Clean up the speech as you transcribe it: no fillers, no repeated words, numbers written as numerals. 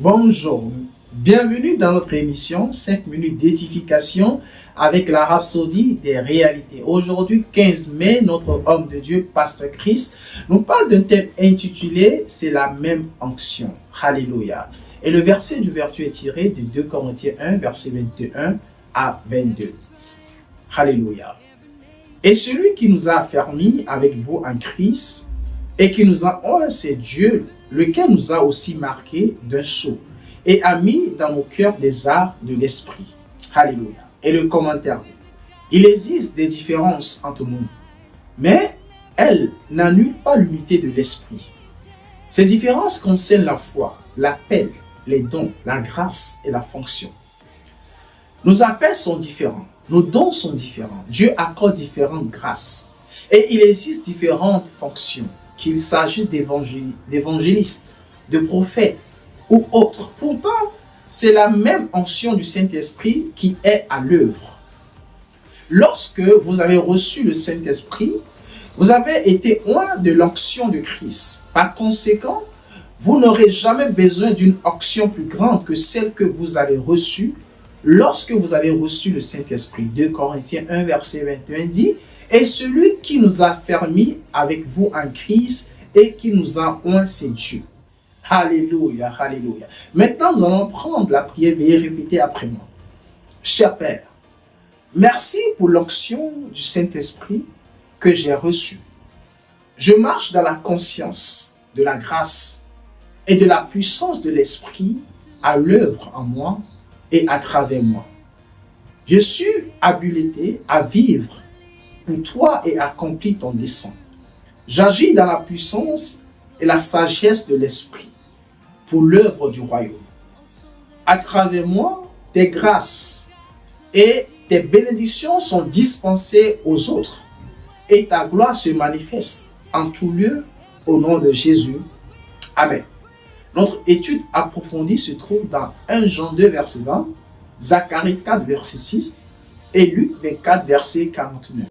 Bonjour, bienvenue dans notre émission 5 minutes d'édification avec la Rhapsodie des réalités. Aujourd'hui, 15 mai, notre homme de Dieu, Pasteur Chris, nous parle d'un thème intitulé « C'est la même onction ». Alléluia. Et le verset d'ouverture est tiré de 2 Corinthiens 1, verset 21 à 22. Alléluia. Et celui qui nous a affermis avec vous en Christ et qui nous a c'est Dieu, lequel nous a aussi marqués d'un sceau et a mis dans nos cœurs des arts de l'esprit. Alléluia. Et le commentaire dit, il existe des différences entre nous, mais elles n'annulent pas l'unité de l'esprit. Ces différences concernent la foi, l'appel, les dons, la grâce et la fonction. Nos appels sont différents, nos dons sont différents, Dieu accorde différentes grâces et il existe différentes fonctions, qu'il s'agisse d'évangélistes, de prophètes ou autres. Pourtant, c'est la même onction du Saint-Esprit qui est à l'œuvre. Lorsque vous avez reçu le Saint-Esprit, vous avez été oint de l'onction de Christ. Par conséquent, vous n'aurez jamais besoin d'une onction plus grande que celle que vous avez reçue lorsque vous avez reçu le Saint-Esprit. 2 Corinthiens 1, verset 21 dit, « Et celui qui nous a affermis avec vous en Christ et qui nous a oint, c'est Dieu. » Alléluia, alléluia. Maintenant, nous allons prendre la prière. Veuillez répéter après moi. Cher Père, merci pour l'onction du Saint-Esprit que j'ai reçue. Je marche dans la conscience de la grâce et de la puissance de l'Esprit à l'œuvre en moi et à travers moi. Je suis habilité à vivre pour toi et accomplir ton dessein. J'agis dans la puissance et la sagesse de l'Esprit pour l'œuvre du royaume. À travers moi, tes grâces et tes bénédictions sont dispensées aux autres et ta gloire se manifeste en tout lieu au nom de Jésus. Amen. Notre étude approfondie se trouve dans 1 Jean 2, verset 20, Zacharie 4, verset 6 et Luc 24, verset 49.